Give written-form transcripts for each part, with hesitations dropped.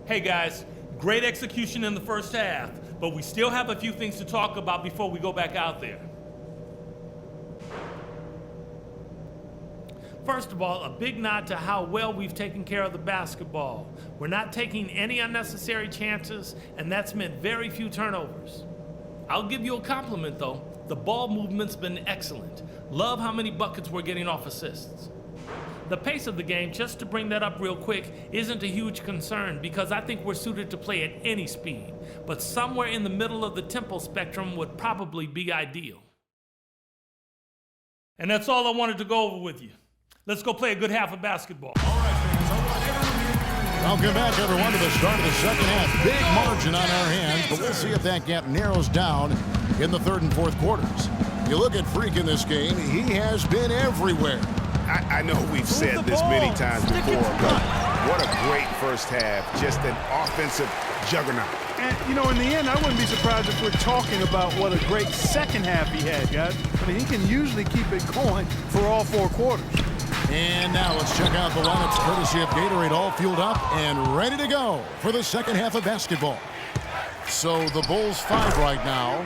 Hey guys, great execution in the first half, but we still have a few things to talk about before we go back out there. First of all, a big nod to how well we've taken care of the basketball. We're not taking any unnecessary chances, and that's meant very few turnovers. I'll give you a compliment though. The ball movement's been excellent. Love how many buckets we're getting off assists. The pace of the game, just to bring that up real quick, isn't a huge concern because I think we're suited to play at any speed, but somewhere in the middle of the tempo spectrum would probably be ideal. And that's all I wanted to go over with you. Let's go play a good half of basketball. Welcome back, everyone, to the start of the second half. Big margin on our hands, but we'll see if that gap narrows down in the third and fourth quarters. You look at Freak in this game, he has been everywhere. I know we've said this many times before, but what a great first half. Just an offensive juggernaut. And, you know, in the end, I wouldn't be surprised if we're talking about what a great second half he had, guys. I mean, he can usually keep it going for all four quarters. And now let's check out the lineups courtesy of Gatorade, all fueled up and ready to go for the second half of basketball. So the Bulls 5 right now.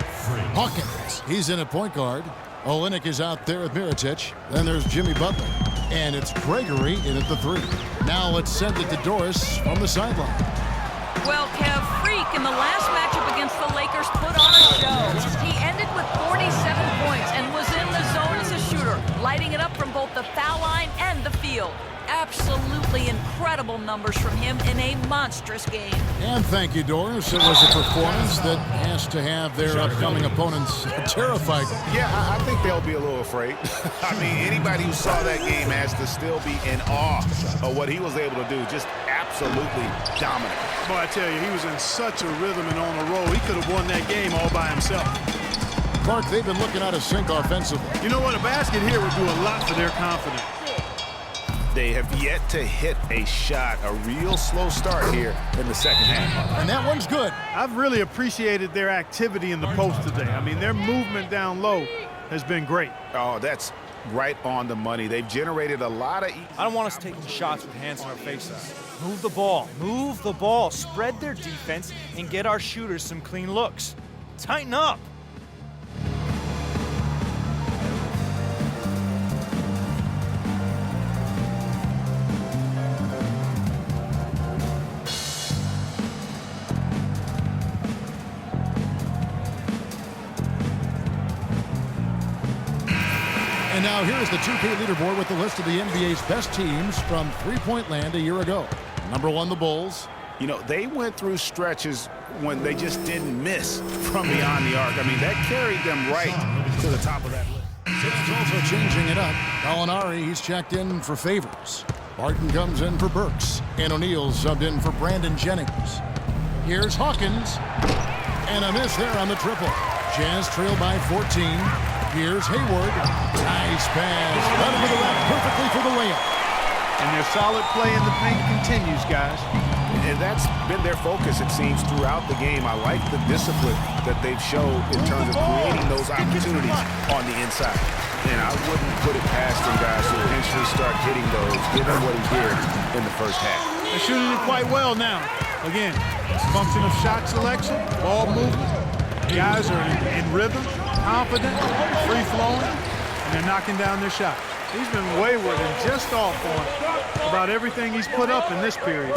Hawkins, he's in at point guard. Olynyk is out there with Mirotic. Then there's Jimmy Butler. And it's Gregory in at the 3. Now let's send it to Doris from the sideline. Well, Kev, Freak in the last matchup against the Lakers put on a show. He ended with 47 points and was in the zone as a shooter, lighting it up from both the foul line and the field. Absolutely incredible numbers from him in a monstrous game. And thank you, Doris. It was a performance that has to have their upcoming opponents terrified. Yeah, I think they'll be a little afraid. I mean, anybody who saw that game has to still be in awe of what he was able to do. Just absolutely dominant. Boy, I tell you, he was in such a rhythm and on a roll. He could have won that game all by himself. Clark, they've been looking out of sync offensively. You know what? A basket here would do a lot for their confidence. They have yet to hit a shot, a real slow start here in the second half. And that one's good. I've really appreciated their activity in the post today. I mean, their movement down low has been great. Oh, that's right on the money. They've generated a lot of... I don't want us taking shots with hands in our faces. Move the ball, spread their defense, and get our shooters some clean looks. Tighten up. And now here's the 2K leaderboard with the list of the NBA's best teams from three-point land a year ago. Number 1, the Bulls. You know, they went through stretches when they just didn't miss from beyond the arc. I mean, that carried them right to the top of that list. Simmons also changing it up. Gallinari, he's checked in for Favors. Barton comes in for Burks. And O'Neal subbed in for Brandon Jennings. Here's Hawkins. And a miss there on the triple. Jazz trail by 14. Here's Hayward. Nice pass. Right into the rack perfectly for the layup. And their solid play in the paint continues, guys. And that's been their focus, it seems, throughout the game. I like the discipline that they've showed in terms of creating those opportunities on the inside. And I wouldn't put it past them, guys, to eventually start hitting those, given what he did in the first half. They're shooting it quite well now. Again, it's a function of shot selection, ball movement. Guys are in rhythm, confident, free-flowing, and they're knocking down their shot. He's been wayward and just off on about everything he's put up in this period.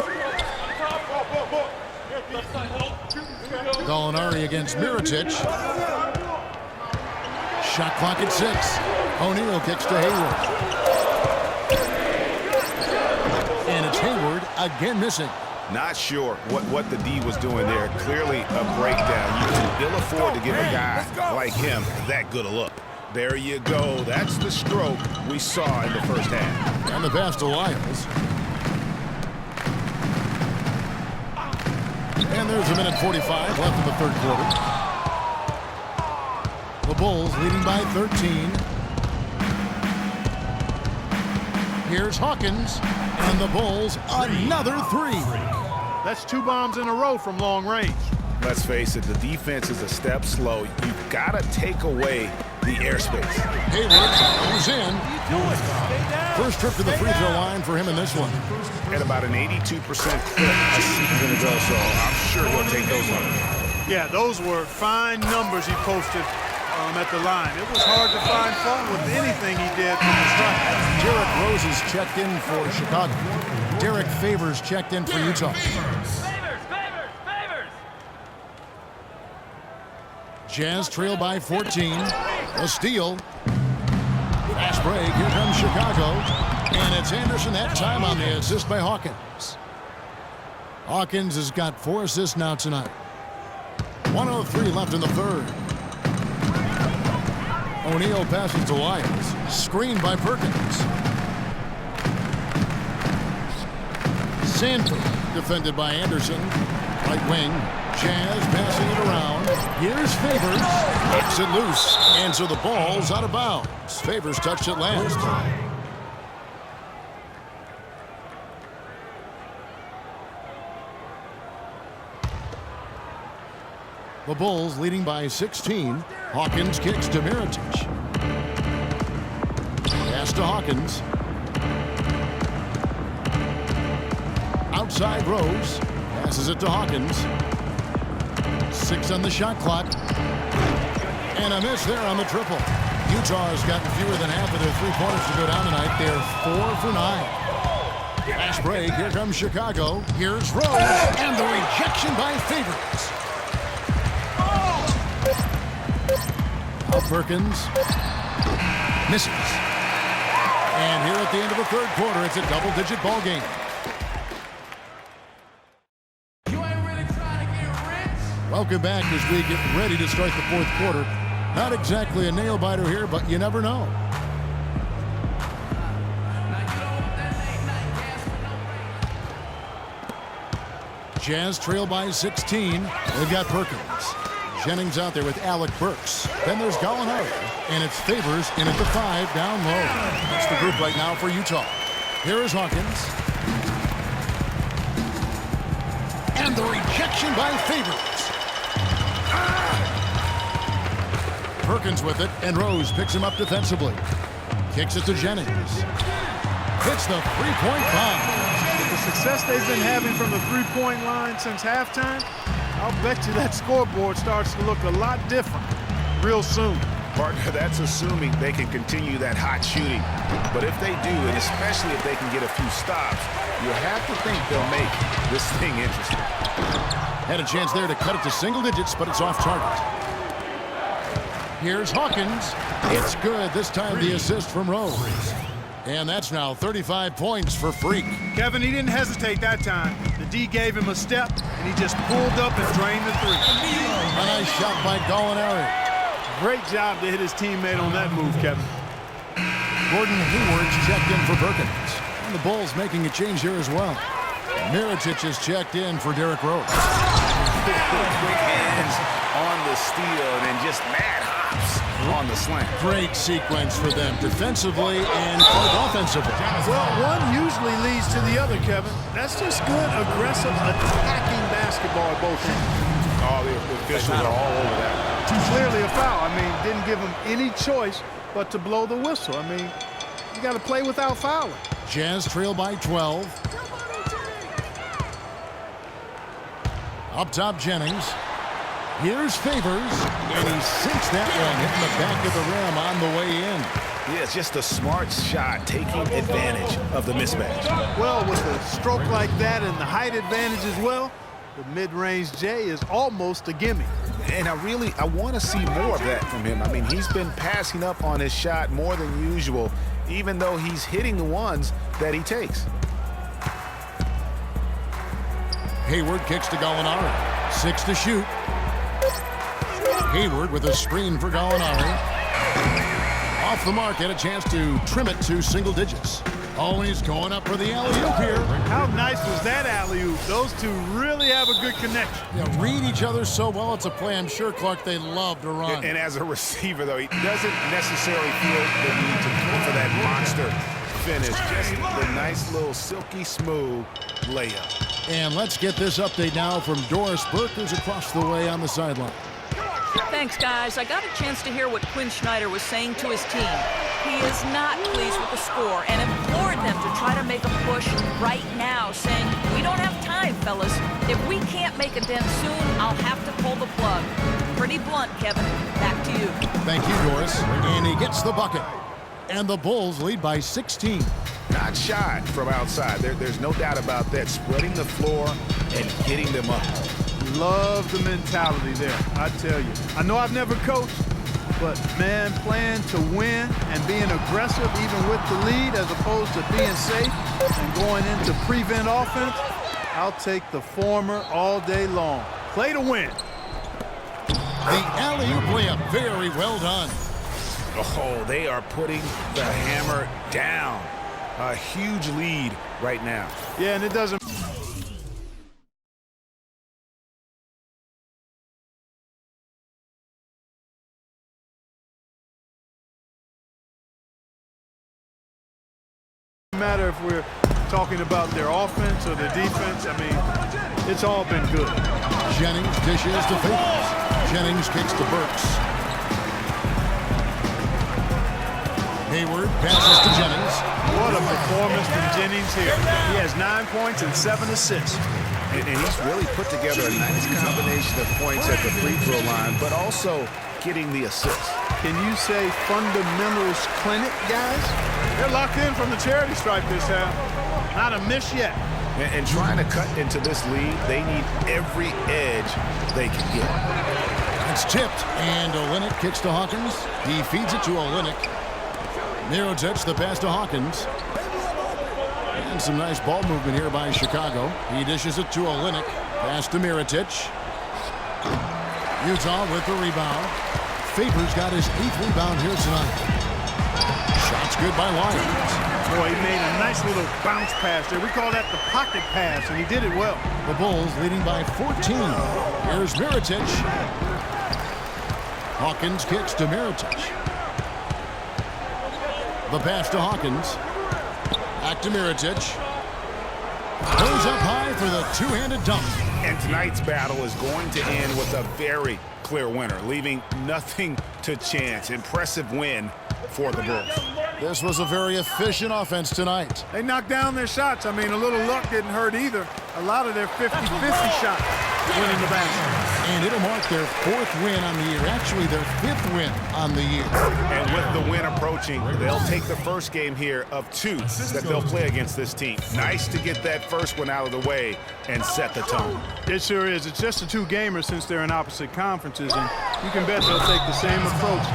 Gallinari against Mirotic. Shot clock at 6. O'Neal kicks to Hayward. And it's Hayward again missing. Not sure what the D was doing there. Clearly a breakdown. You can ill afford to give a guy like him that good a look. There you go. That's the stroke we saw in the first half. And the pass to Lyles. And there's a minute 45 left in the third quarter. The Bulls leading by 13. Here's Hawkins. And the Bulls another 3. That's 2 bombs in a row from long range. Let's face it, the defense is a step slow. You've got to take away the airspace. Hayward goes in. Stay down. First trip to the free throw line for him in this one. At about an 82% clip a season ago, so I'm sure he'll take those numbers. Yeah, those were fine numbers he posted at the line. It was hard to find fault with anything he did from the stripe. Derrick Rose is checked in for Chicago. Derek Favors checked in for Utah. Jazz trail by 14. A steal. Fast break. Here comes Chicago. And it's Anderson that time on the assist by Hawkins. Hawkins has got 4 assists now tonight. 1:03 left in the third. O'Neal passes to Lyons. Screened by Perkins. Sanford defended by Anderson. Right wing. Jazz passing it around. Here's Favors. Knocks it loose. And so the ball's out of bounds. Favors touched it last. The Bulls leading by 16. Hawkins kicks to Mirotic. Pass to Hawkins. Outside Rose. Passes it to Hawkins. 6 on the shot clock. And a miss there on the triple. Utah has gotten fewer than half of their three-pointers to go down tonight. They're 4 for 9. Fast break. Here comes Chicago. Here's Rose. And the rejection by Favors. Perkins misses. And here at the end of the third quarter, it's a double-digit ball game. You ain't really trying to get rich? Welcome back as we get ready to start the fourth quarter. Not exactly a nail-biter here, but you never know. Jazz trail by 16. They've got Perkins. Jennings out there with Alec Burks. Then there's Gallinari. And it's Favors in at the 5 down low. That's the group right now for Utah. Here is Hawkins. And the rejection by Favors. Perkins with it, and Rose picks him up defensively. Kicks it to Jennings. Hits the three-point bomb. With the success they've been having from the three-point line since halftime, I'll bet you that scoreboard starts to look a lot different real soon. Partner, that's assuming they can continue that hot shooting. But if they do, and especially if they can get a few stops, you have to think they'll make this thing interesting. Had a chance there to cut it to single digits, but it's off target. Here's Hawkins. It's good. This time the assist from Rose. And that's now 35 points for Freak. Kevin, he didn't hesitate that time. The D gave him a step, and he just pulled up and drained the three. A nice shot by Gallinari. Great job to hit his teammate on that move, Kevin. Gordon Hayward's checked in for Perkins. And the Bulls making a change here as well. Mirotic is checked in for Derrick Rose. Quick hands on the steal and then just mad hops on the slant. Great sequence for them defensively and offensively. Well, one usually leads to the other, Kevin. That's just good, aggressive, attacking basketball at both ends. Oh, the officials are all over that. Clearly a foul. I mean, didn't give him any choice but to blow the whistle. I mean, you got to play without fouling. Jazz trail by 12. Up top, Jennings. Here's Favors, and he sinks that one, hitting the back of the rim on the way in. Yeah, it's just a smart shot, taking advantage of the mismatch. Well, with a stroke like that and the height advantage as well, the mid-range J is almost a gimme. And I want to see more of that from him. I mean, he's been passing up on his shot more than usual, even though he's hitting the ones that he takes. Hayward kicks to Gallinari. 6 to shoot. Hayward with a screen for Gallinari. Off the mark, had a chance to trim it to single digits. Oh, and he's going up for the alley-oop here. How nice was that alley-oop? Those two really have a good connection. Yeah, read each other so well. It's a play I'm sure, Clark, they love to run. And as a receiver, though, he doesn't necessarily feel the need to go for that monster finish. Just the nice little silky smooth layup. And let's get this update now from Doris Burke, who's across the way on the sideline. Thanks, guys. I got a chance to hear what Quinn Snyder was saying to his team. He is not pleased with the score and implored them to try to make a push right now, saying, "We don't have time, fellas. If we can't make a dent soon, I'll have to pull the plug." Pretty blunt, Kevin. Back to you. Thank you, Doris. And he gets the bucket. And the Bulls lead by 16. Not shy from outside. There's no doubt about that. Spreading the floor and getting them up. Love the mentality there, I tell you. I know I've never coached, but, man, playing to win and being aggressive even with the lead as opposed to being safe and going into prevent offense, I'll take the former all day long. Play to win. The alley-oop layup, very well done. Oh, they are putting the hammer down. A huge lead right now. Yeah, and it doesn't matter if we're talking about their offense or their defense. I mean, it's all been good. Jennings dishes to Favors. Jennings kicks to Burks. Hayward passes to Jennings. What a performance from Jennings here. He has 9 points and 7 assists. And he's really put together a nice combination of points at the free throw line, but also getting the assists. Can you say fundamentals clinic, guys? They're locked in from the charity stripe this half. Not a miss yet. And trying to cut into this lead, they need every edge they can get. It's tipped, and Olynyk kicks to Hawkins. He feeds it to Olynyk. Mirotic, the pass to Hawkins. And some nice ball movement here by Chicago. He dishes it to Olynyk. Pass to Mirotic. Utah with the rebound. Favors got his 8th rebound here tonight. Shots good by Lyons. Boy, he made a nice little bounce pass there. We call that the pocket pass, and he did it well. The Bulls leading by 14. Here's Mirotic. Hawkins kicks to Mirotic. The pass to Hawkins. Back to Mirotic. Goes up high for the two-handed dunk. And tonight's battle is going to end with a very clear winner, leaving nothing to chance. Impressive win for the Bulls. This was a very efficient offense tonight. They knocked down their shots. I mean, a little luck didn't hurt either. A lot of their 50-50 shots winning the basket. And it'll mark their 4th win on the year. Actually, their 5th win on the year. And with the win approaching, they'll take the first game here of 2 that they'll play against this team. Nice to get that first one out of the way and set the tone. It sure is. It's just a 2-gamer since they're in opposite conferences, and you can bet they'll take the same approach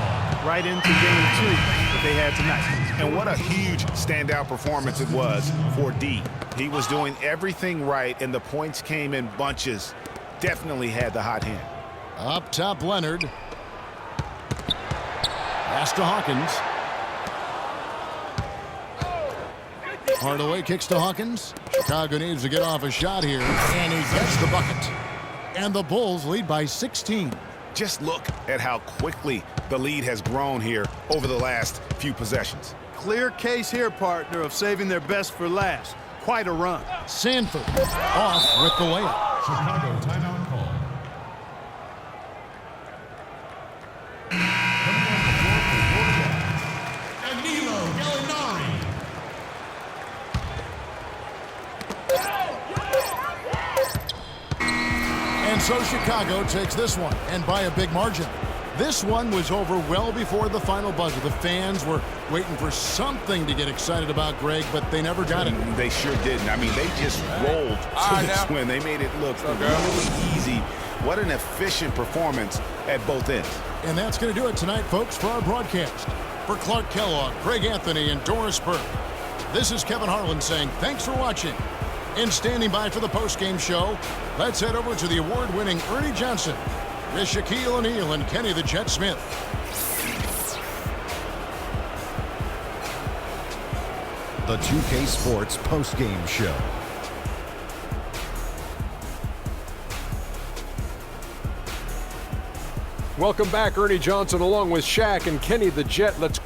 right into game 2 that they had tonight. And what a huge standout performance it was for D. He was doing everything right, and the points came in bunches. Definitely had the hot hand. Up top, Leonard. Pass to Hawkins. Hardaway kicks to Hawkins. Chicago needs to get off a shot here, and he gets the bucket. And the Bulls lead by 16. Just look at how quickly the lead has grown here over the last few possessions. Clear case here, partner, of saving their best for last. Quite a run. Sanford off with the layup. Chicago timeout call. Coming off the floor for your Jazz, Danilo Gallinari. And so Chicago takes this one, and by a big margin. This one was over well before the final buzzer. The fans were waiting for something to get excited about, Greg, but they never got it. They sure didn't. I mean, they just rolled to this win. They made it look really easy. What an efficient performance at both ends. And that's going to do it tonight, folks, for our broadcast. For Clark Kellogg, Greg Anthony, and Doris Burke, this is Kevin Harlan saying thanks for watching. And standing by for the postgame show, let's head over to the award-winning Ernie Johnson, with Shaquille O'Neal and Kenny the Jet Smith. The 2K Sports postgame show. Welcome back, Ernie Johnson along with Shaq and Kenny the Jet. Let's